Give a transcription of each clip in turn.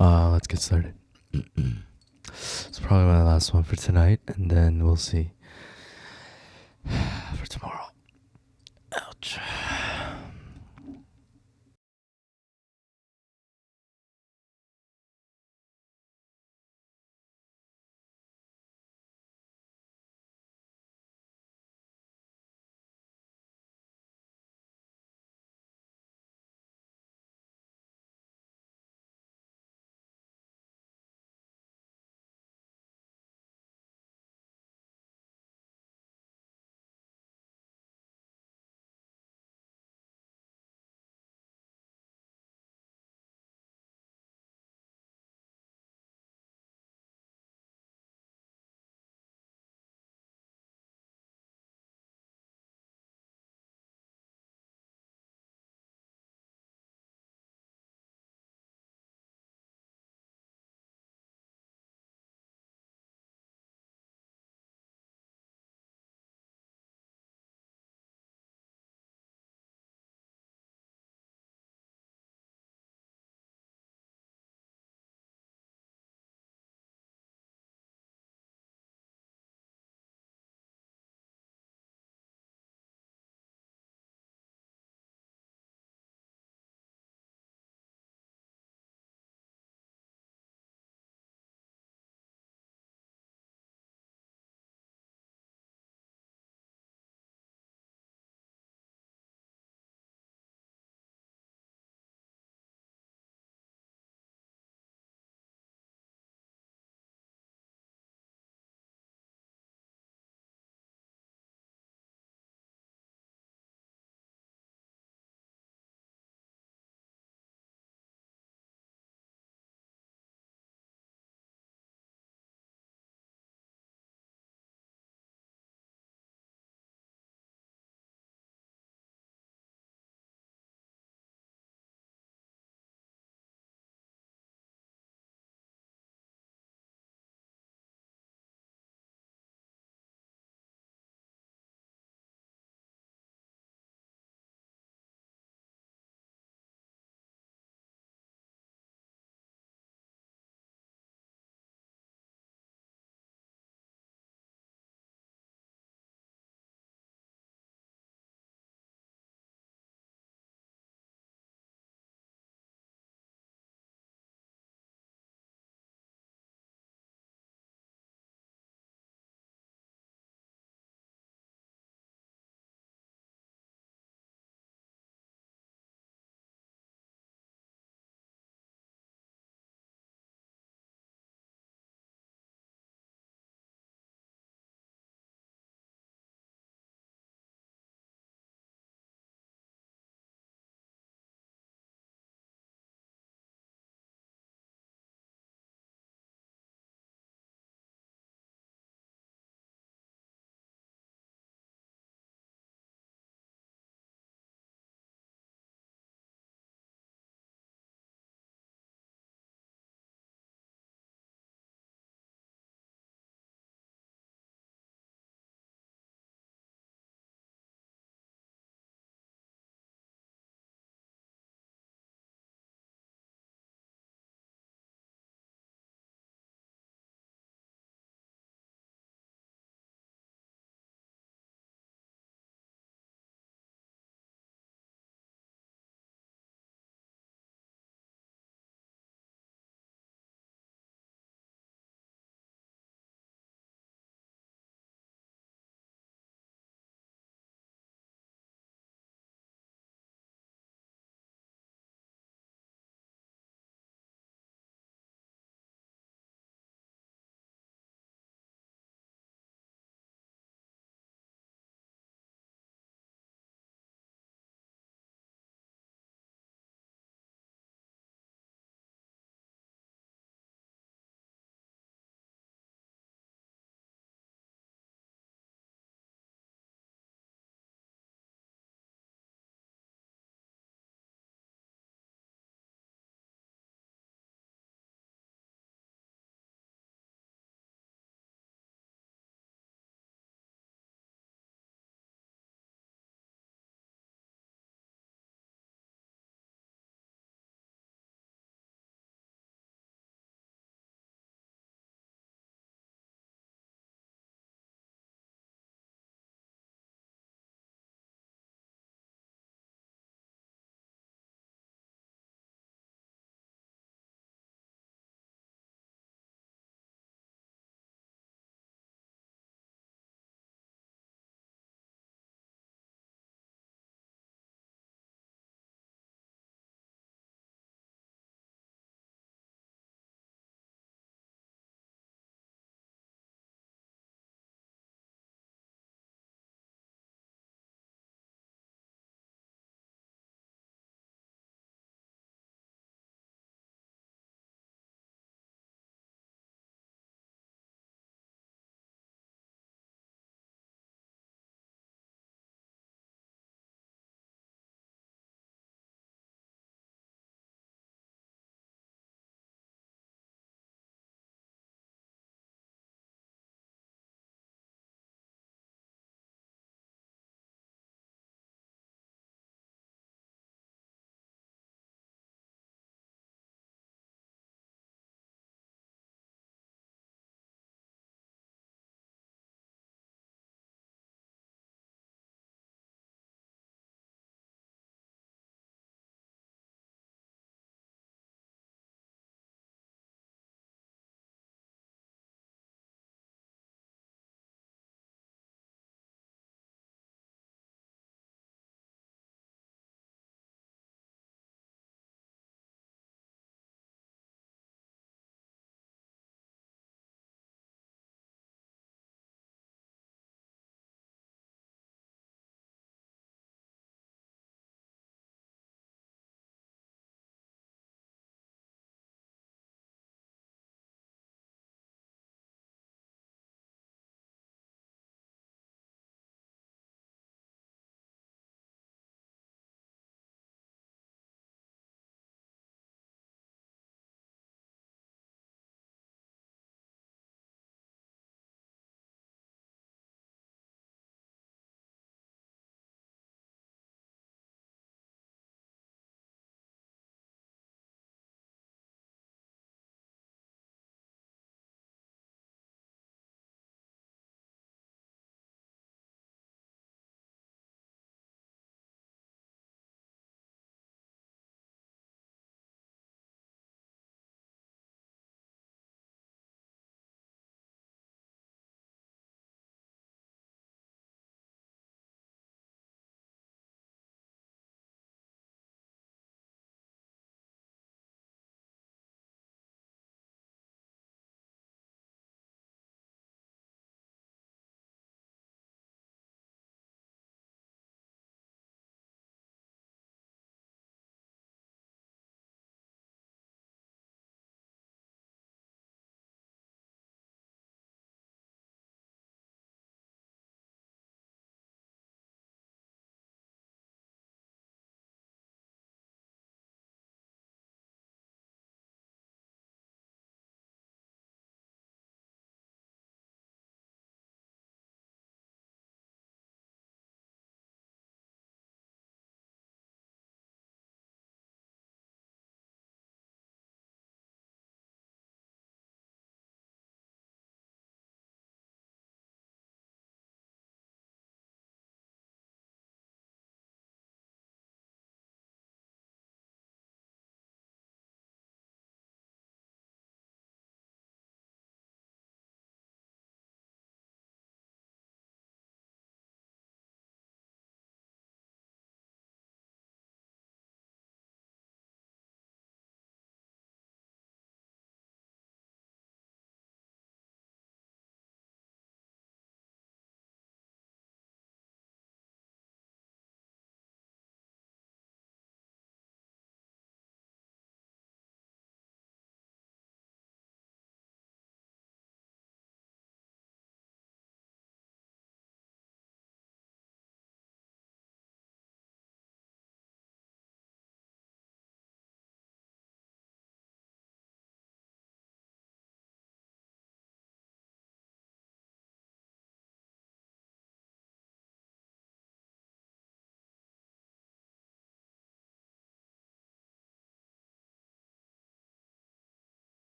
Let's get started. It's probably my last one for tonight, and then we'll see for tomorrow. Ouch.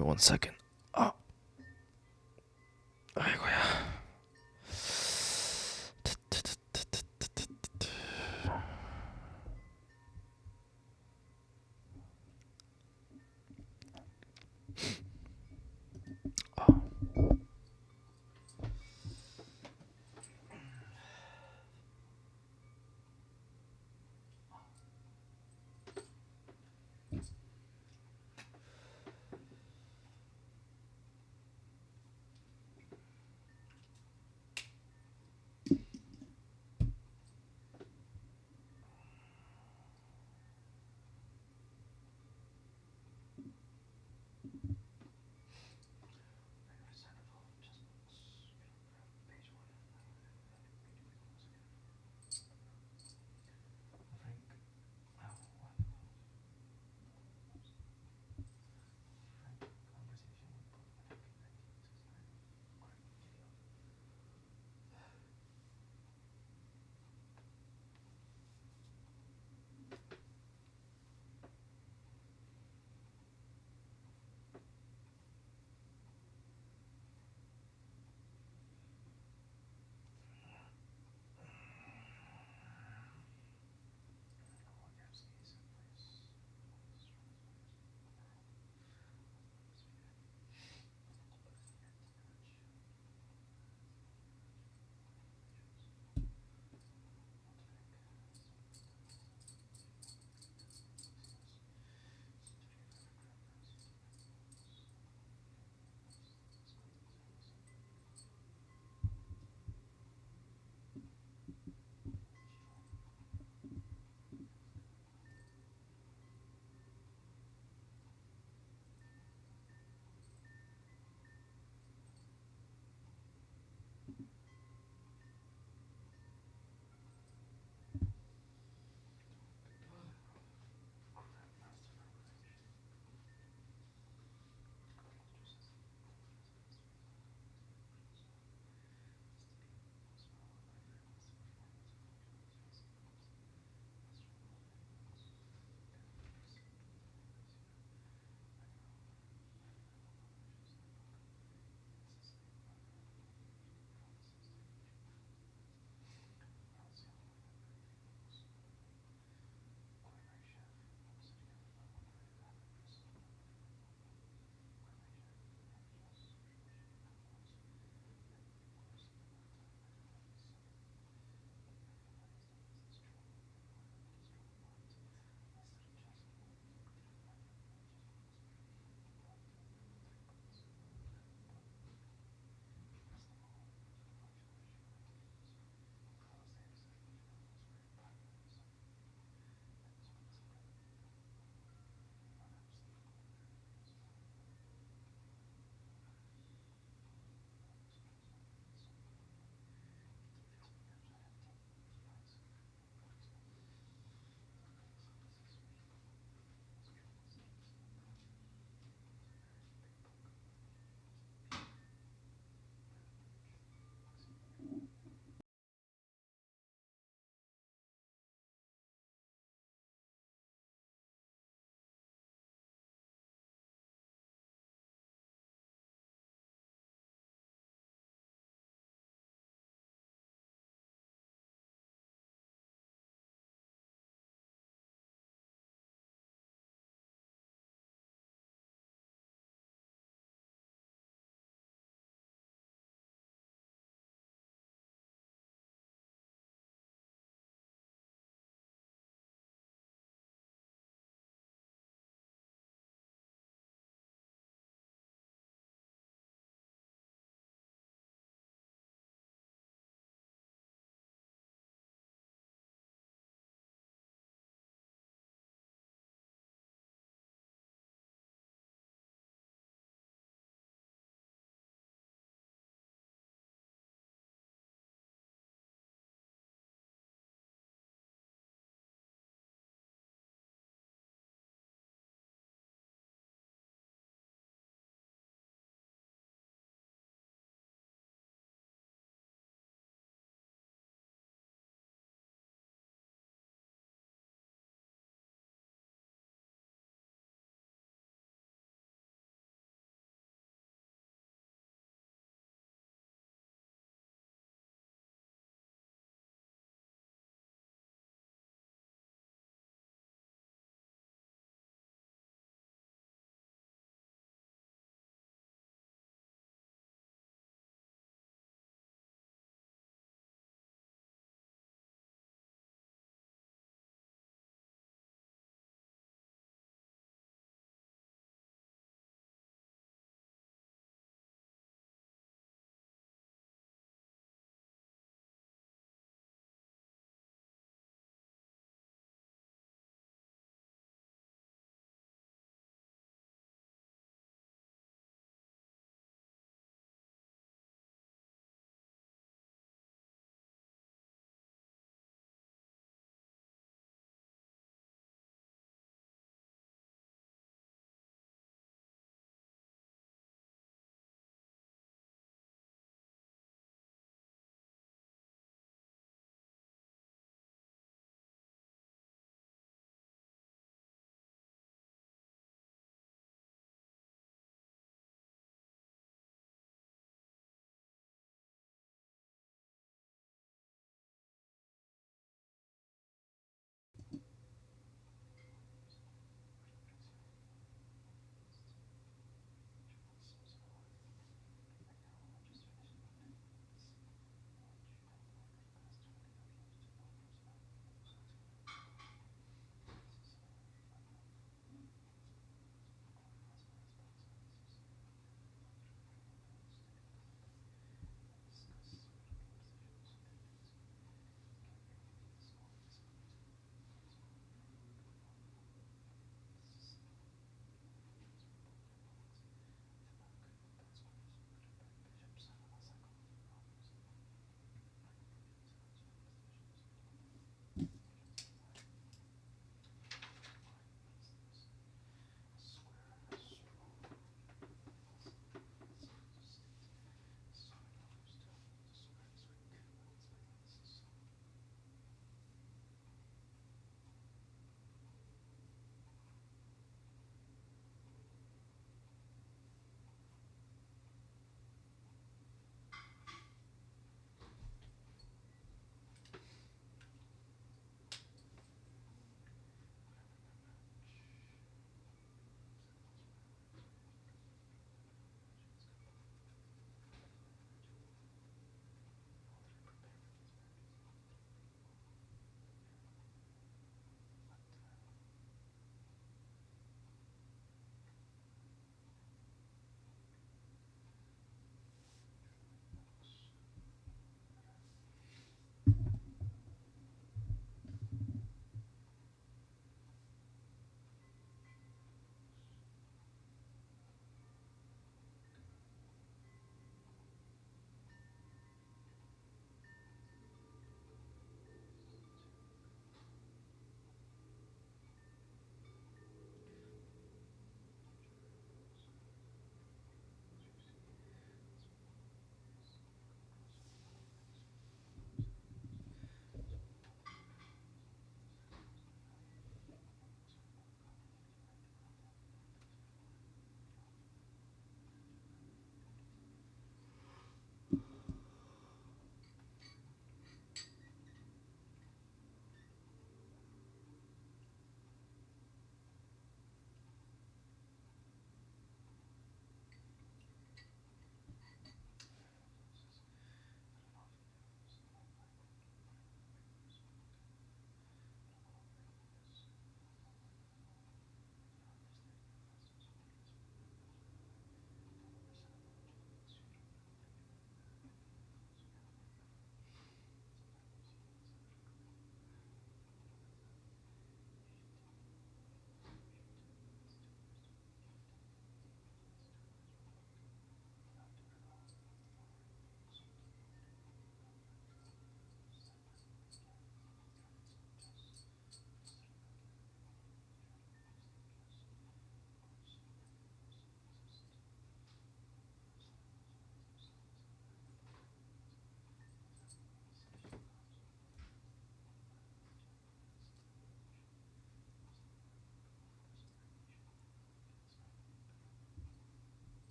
me 1 second. 아, 아이고야.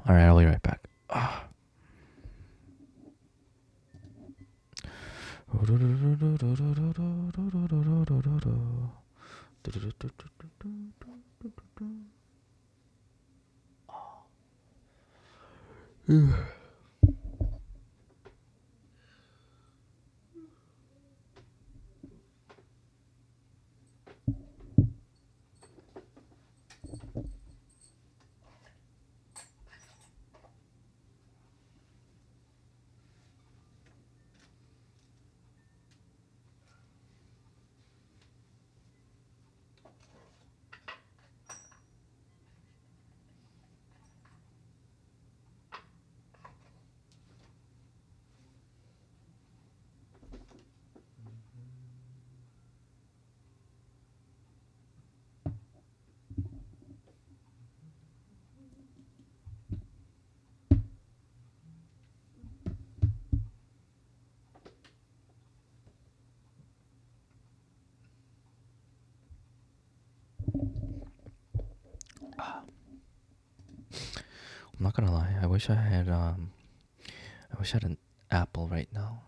All right, I'll be right back. I'm not gonna lie. I wish I had an apple right now.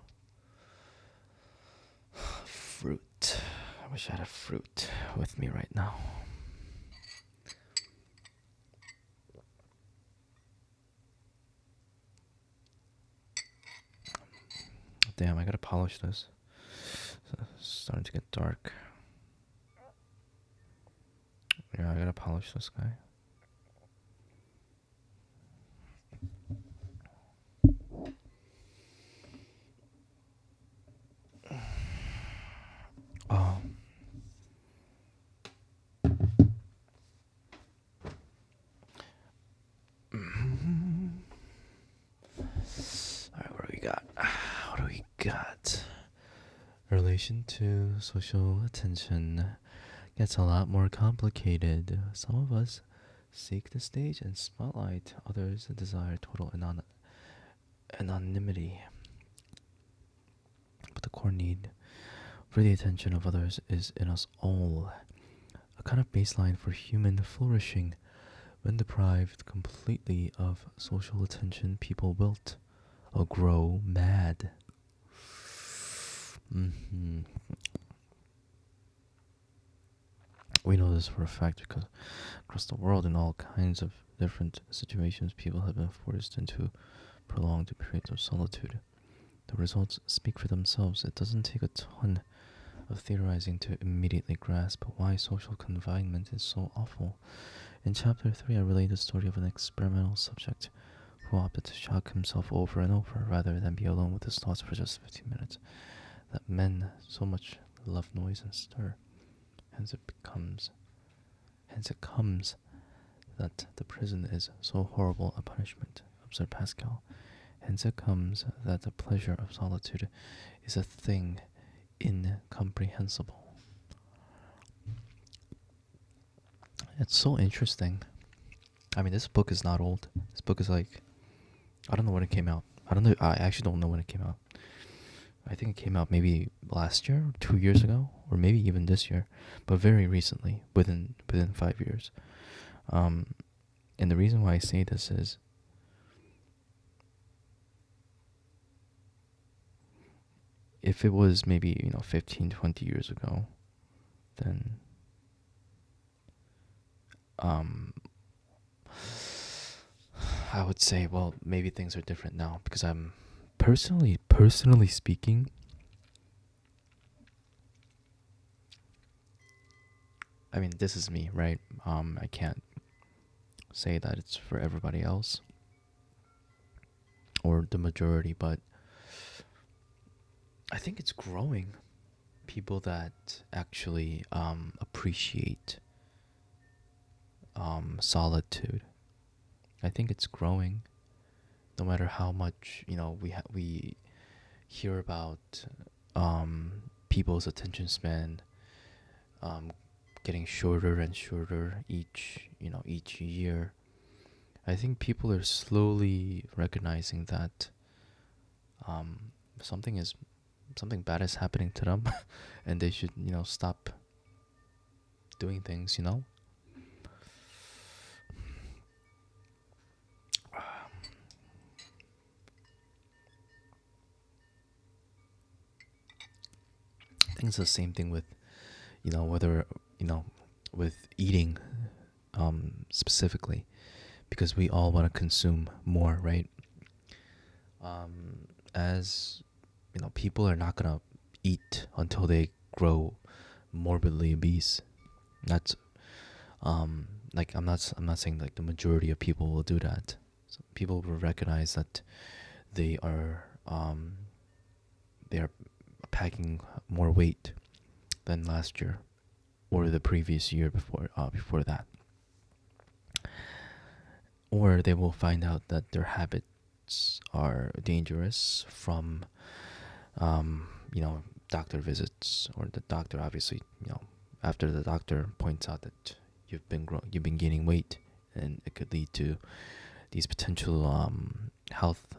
Fruit. I wish I had a fruit with me right now. Damn, I gotta polish this. It's starting to get dark. Yeah, I gotta polish this guy. Oh. Alright, what do we got? What do we got? Relation to social attention gets a lot more complicated. Some of us seek the stage and spotlight, others desire total anonymity. But the core need for the attention of others is in us all, a kind of baseline for human flourishing. When deprived completely of social attention, people wilt or grow mad. We know this for a fact because across the world, in all kinds of different situations, people have been forced into prolonged periods of solitude. The results speak for themselves. It doesn't take a ton of theorizing to immediately grasp why social confinement is so awful. In chapter 3, I relate the story of an experimental subject who opted to shock himself over and over rather than be alone with his thoughts for just 15 minutes. That men so much love noise and stir. Hence it comes that the prison is so horrible a punishment, observed Pascal. Hence it comes that the pleasure of solitude is a thing incomprehensible. It's so interesting. I mean, this book is not old. This book is like, I don't know when it came out. I actually don't know when it came out. I think it came out maybe last year, 2 years ago, or maybe even this year, but very recently, within 5 years. And the reason why I say this is, if it was maybe 15, 20 years ago, then I would say, well, maybe things are different now because I'm personally speaking, I mean, this is me, right? I can't say that it's for everybody else or the majority, but I think it's growing. People that actually appreciate solitude. I think it's growing. No matter how much we hear about people's attention span getting shorter and shorter each year. I think people are slowly recognizing that something bad is happening to them, and they should stop doing things. think it's the same thing with, whether, with eating, specifically, because we all want to consume more, right? As people are not gonna eat until they grow morbidly obese. That's like I'm not saying like the majority of people will do that. So people will recognize that they are they are packing more weight than last year or the previous year before that, or they will find out that their habits are dangerous from doctor visits, or the doctor obviously, after the doctor points out that you've been gaining weight, and it could lead to these potential health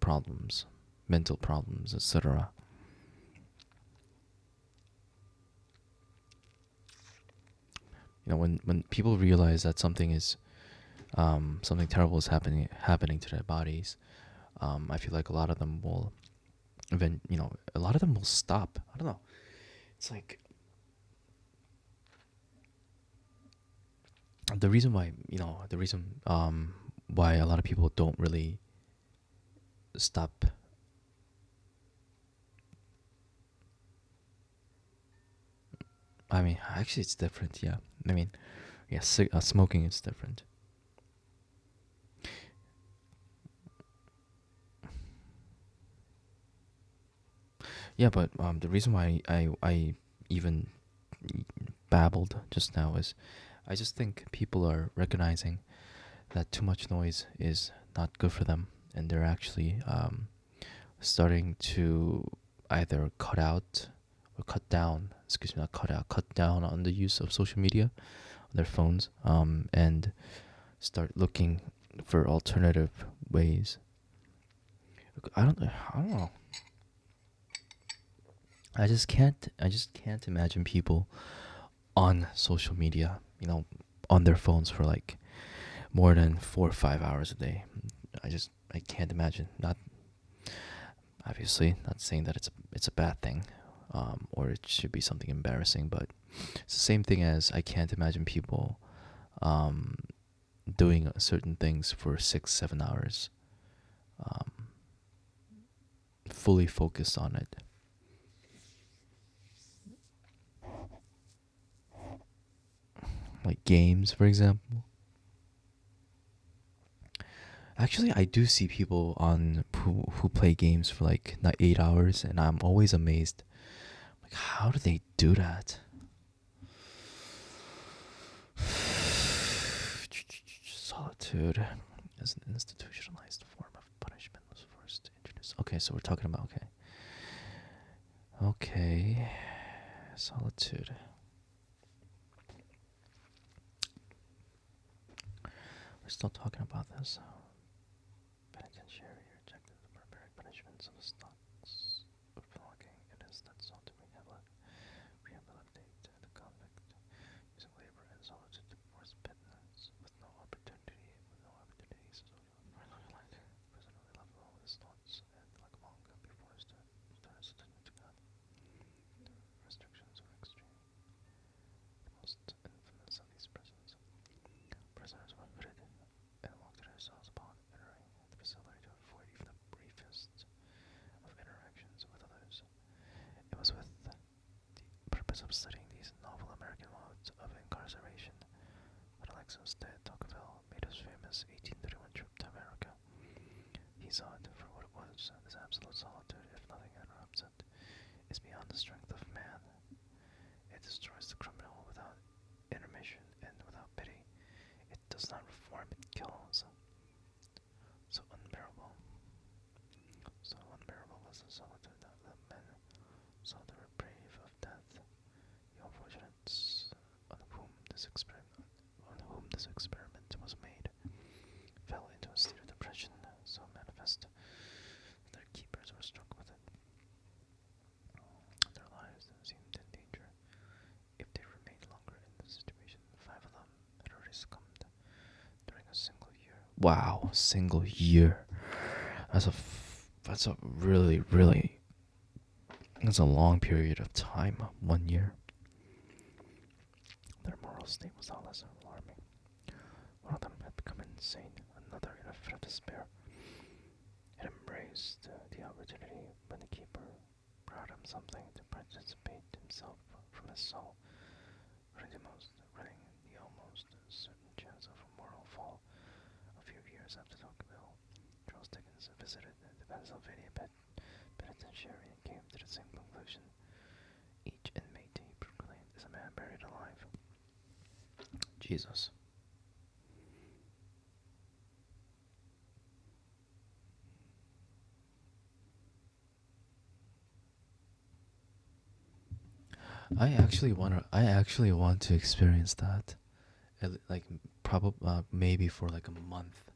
problems, mental problems, etc. When people realize that something terrible is happening to their bodies, I feel like a lot of them will a lot of them will stop. I don't know. It's like the reason why why a lot of people don't really stop. I mean, actually, it's different. Yeah, I mean, yeah, smoking is different. Yeah, but the reason why I even babbled just now is I just think people are recognizing that too much noise is not good for them, and they're actually starting to either cut out or cut down. Excuse me, not cut out, cut down on the use of social media on their phones, and start looking for alternative ways. I don't know. I just can't imagine people on social media, on their phones for like more than 4 or 5 hours a day. I can't imagine. Not obviously not saying that it's a bad thing, or it should be something embarrassing, but it's the same thing as I can't imagine people um, doing certain things for 6 7 hours, um, fully focused on it. Like games, for example. Actually, I do see people on who play games for like not 8 hours, and I'm always amazed. Like, how do they do that? Solitude as an institutionalized form of punishment was first introduced. Okay, so we're talking about okay, solitude. We're still talking about this. Penitentiary rejected the barbaric punishments of the stocks of flogging. It is that sought to rehabilitate the convict using labor and solitude to force penance with no opportunities of life. Prisoner left alone with his thoughts and like a monk before his turn to God. The restrictions were extreme. The most infamous of these prisons. Prisoners were hooded and locked in their cells upon entering the facility to avoid even the briefest of interactions with others. It was with the purpose of studying these novel American modes of incarceration that Alexis de Tocqueville made his famous 1831 trip to America. He saw it for what it was. This absolute solitude, if nothing interrupts it, is beyond the strength of man. It destroys the criminal without intermission and without pity. It does not reform, it kills. So unbearable was the solitude that men saw the reprieve of death. The unfortunates on whom this experiment was made fell into a state of depression so manifest that their keepers were struck with it. Their lives seemed in danger. If they remained longer in this situation, 5 of them had already succumbed during a single year. Wow, single year. That's a really, really It's a long period of time, 1 year. Their moral state was not less alarming. One of them had become insane, another in a fit of despair. It embraced the opportunity when the keeper brought him something to participate himself from his soul, running the almost certain chance of a moral fall. A few years after Tocqueville, Charles Dickens visited the Pennsylvania penitentiary and came to the same conclusion. Each inmate he proclaimed is a man buried alive. Jesus. I actually want to experience that. Like probably maybe for like a month.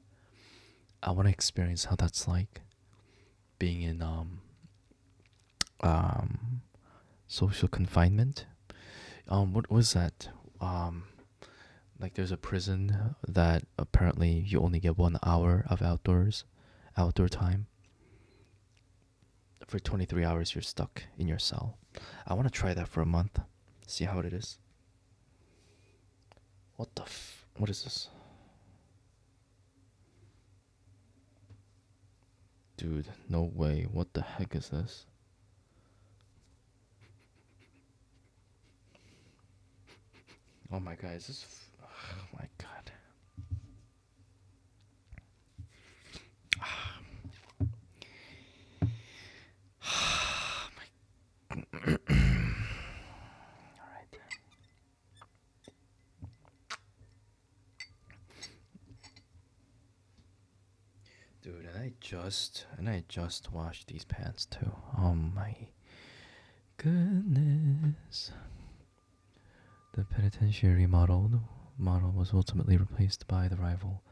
I want to experience how that's like being in um social confinement. What was that? Um like there's a prison that apparently you only get 1 hour of outdoor time. For 23 hours you're stuck in your cell. I want to try that for a month. See how it is. What is this? Dude, no way. What the heck is this? Oh my god, is this oh my god. Alright. Dude, and I just washed these pants too. Oh my goodness. The penitentiary model was ultimately replaced by the rival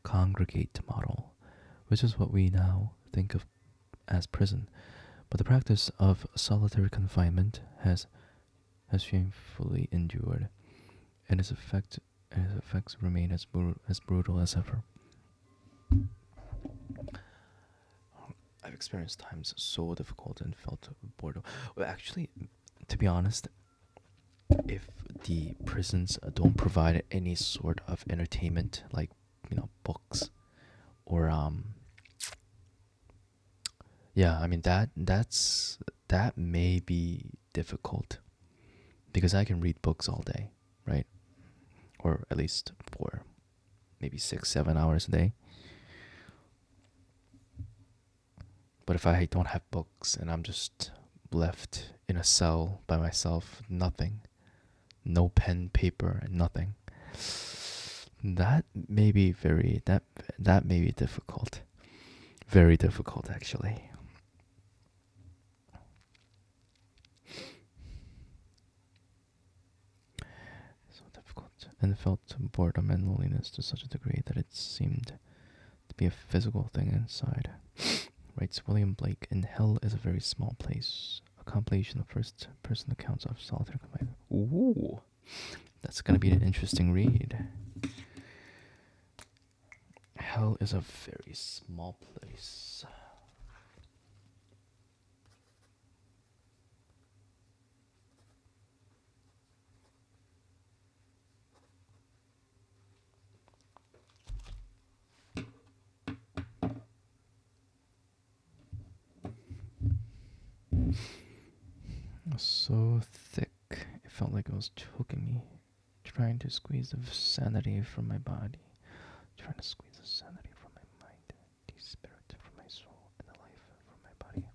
congregate model, which is what we now think of as prison. But the practice of solitary confinement has shamefully endured, and its effects remain as brutal as ever. I've experienced times so difficult and felt boredom. Well, actually, to be honest, if the prisons don't provide any sort of entertainment, like books or yeah, I mean that may be difficult because I can read books all day, right? Or at least for maybe 6 7 hours a day. But if I don't have books and I'm just left in a cell by myself, nothing, no pen, paper, and nothing, that may be difficult. Very difficult, actually. So difficult, and felt boredom and loneliness to such a degree that it seemed to be a physical thing inside. Writes William Blake, in Hell is a very small place. A compilation of first-person accounts of solitary confinement. Ooh, that's gonna be an interesting read. Hell is a very small place. It was so thick, it felt like it was choking me, trying to squeeze the sanity from my body, trying to squeeze the sanity from my mind, the spirit from my soul, and the life from my body.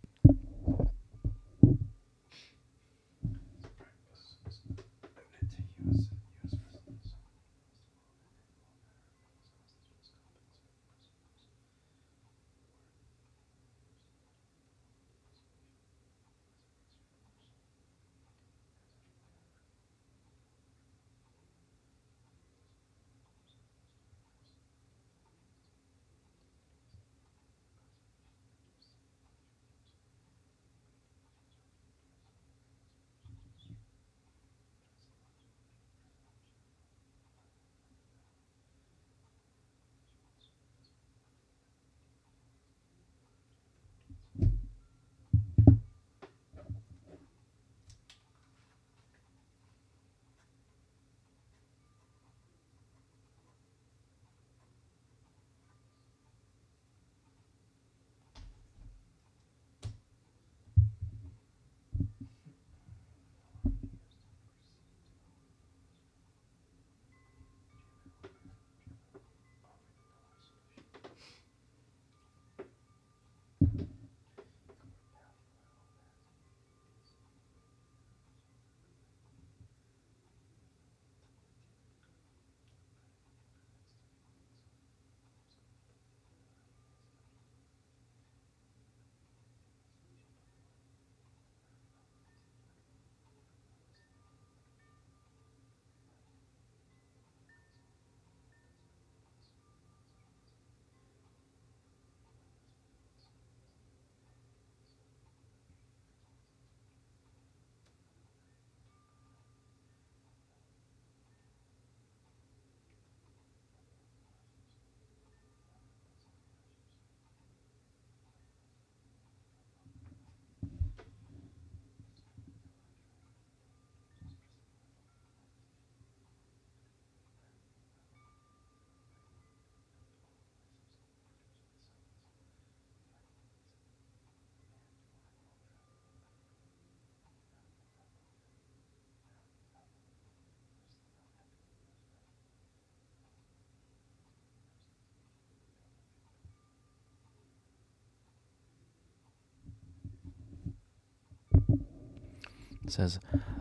It says,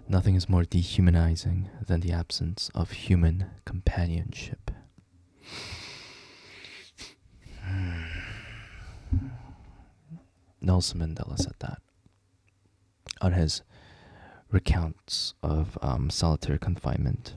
nothing is more dehumanizing than the absence of human companionship. Nelson Mandela said that on his recounts of solitary confinement.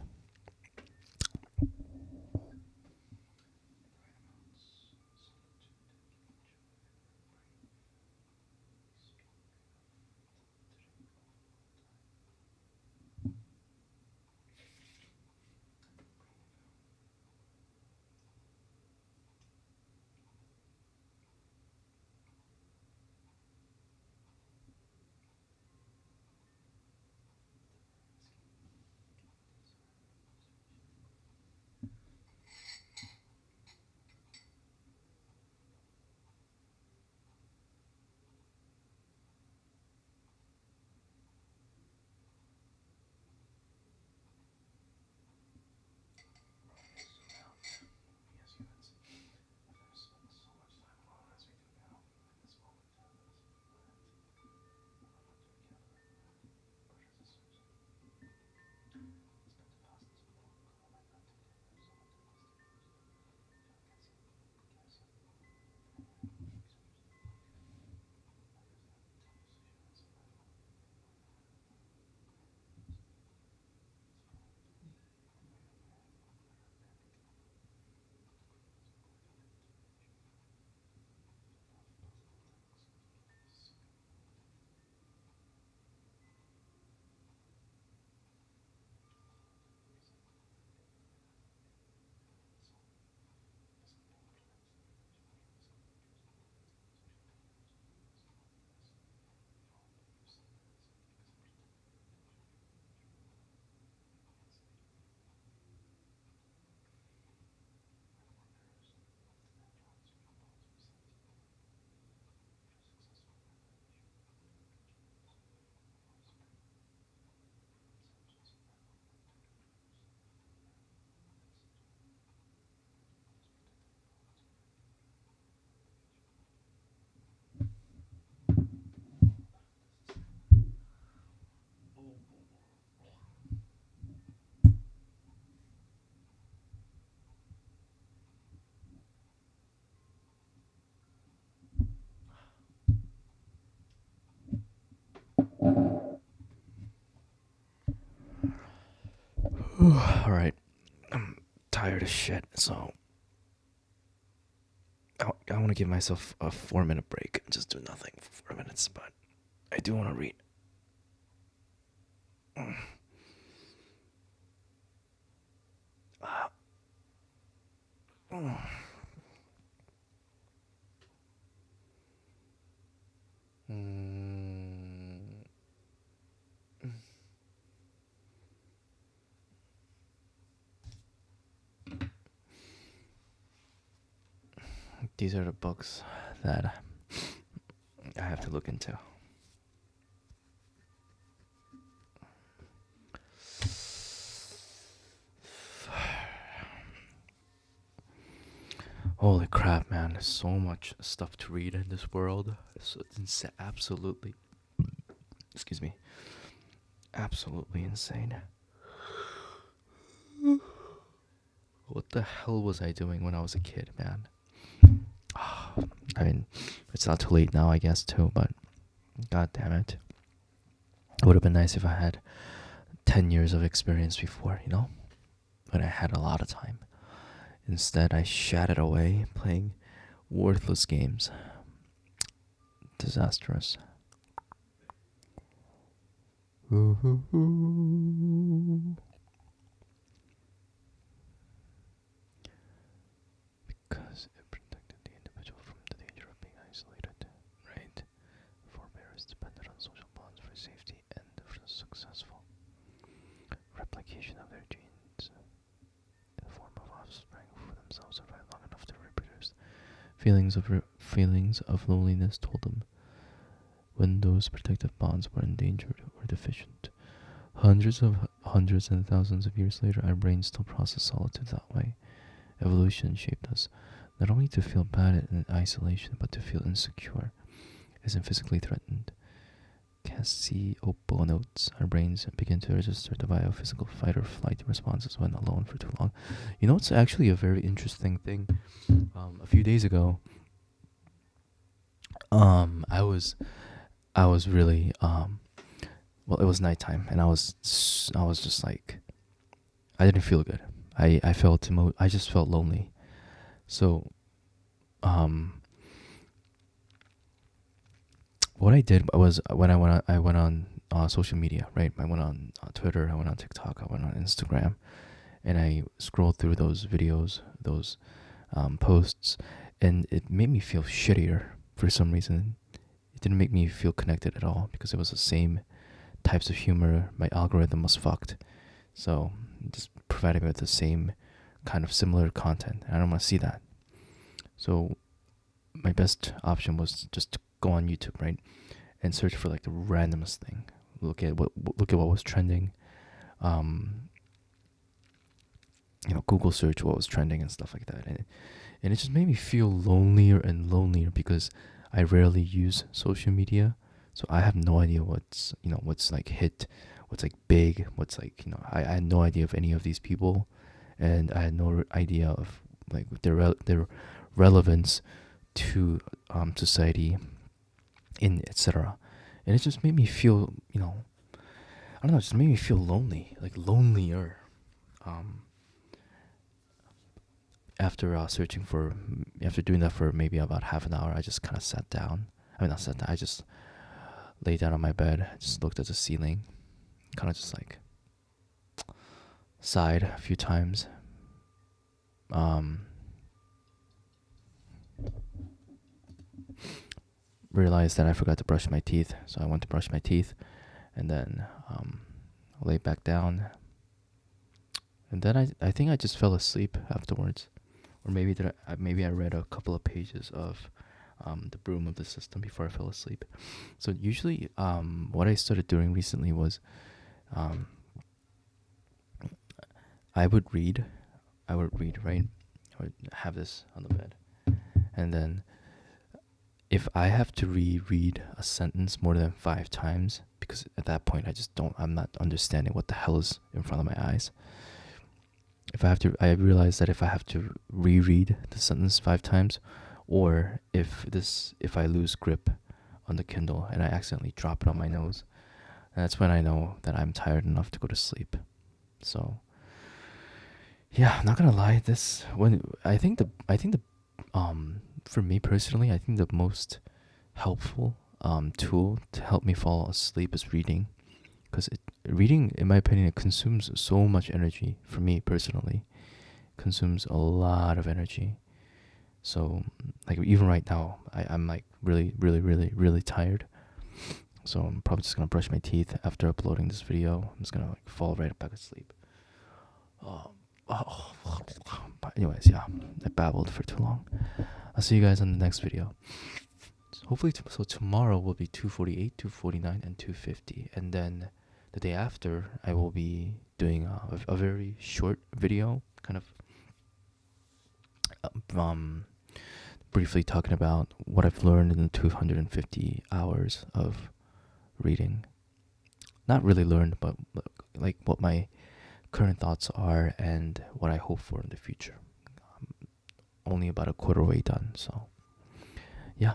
All right, I'm tired as shit, so I want to give myself a 4 minute break and just do nothing for 4 minutes, but I do want to read. Mm. These are the books that I have to look into. Holy crap, man. There's so much stuff to read in this world. So it's absolutely, excuse me, absolutely insane. What the hell was I doing when I was a kid, man? I mean, it's not too late now, I guess, too, but god damn it. It would have been nice if I had 10 years of experience before, you know? When I had a lot of time. Instead, I shat it away playing worthless games. Disastrous. Because it protected the individual from the danger of being isolated, right? Forebearers depended on social bonds for safety and for the successful replication of their genes in the form of offspring who themselves survived long enough to reproduce. Feelings of loneliness told them when those protective bonds were endangered or deficient. Hundreds and thousands of years later, our brains still process solitude that way. Evolution shaped us not only to feel bad in isolation, but to feel insecure, as in physically threatened. Cassiopo notes. Our brains begin to register the biophysical fight or flight responses when alone for too long. You know, it's actually a very interesting thing. A few days ago, I was really well, it was nighttime, and I was just like, I didn't feel good. I just felt lonely. So um what I did was, when I went on social media, right? I went on Twitter, I went on TikTok, I went on Instagram, and I scrolled through those videos, those posts, and it made me feel shittier for some reason. It didn't make me feel connected at all because it was the same types of humor. My algorithm was fucked, so it just provided me with the same kind of similar content. I don't want to see that. So my best option was just to go on YouTube, right, and search for like the randomest thing. Look at what was trending. Um, Google search what was trending and stuff like that, and it just made me feel lonelier and lonelier because I rarely use social media, so I have no idea what's like hit, what's like big, what's like I had no idea of any of these people, and I had no idea of like their relevance to society, in etc. And it just made me feel, I don't know, it just made me feel lonely, like lonelier. Um, after doing that for maybe about half an hour, I just kind of sat down. I mean, not sat down. I just lay down on my bed, just looked at the ceiling, kind of just like sighed a few times. Um, Realized that I forgot to brush my teeth, so I went to brush my teeth, and then lay back down. And then I think I just fell asleep afterwards, or maybe I read a couple of pages of the Broom of the System before I fell asleep. So usually, what I started doing recently was, um, I would read, right? I would have this on the bed, and then if I have to reread a sentence more than 5 times, because at that point I'm not understanding what the hell is in front of my eyes. I realize that if I have to reread the sentence 5 times, or if I lose grip on the Kindle and I accidentally drop it on my nose, that's when I know that I'm tired enough to go to sleep. So, yeah, I'm not gonna lie. For me personally, I think the most helpful tool to help me fall asleep is reading, because reading, in my opinion, it consumes so much energy. For me personally, consumes a lot of energy. So, like, even right now, I'm like really, really, really, really tired. So I'm probably just gonna brush my teeth after uploading this video. I'm just gonna like fall right back asleep. Oh. But anyways, yeah, I babbled for too long. I'll see you guys on the next video. Hopefully, so tomorrow will be 248, 249, and 250, and then the day after I will be doing a very short video, kind of briefly talking about what I've learned in the 250 hours of reading. Not really learned, but like what my current thoughts are and what I hope for in the future. Only about a quarter way done, so yeah.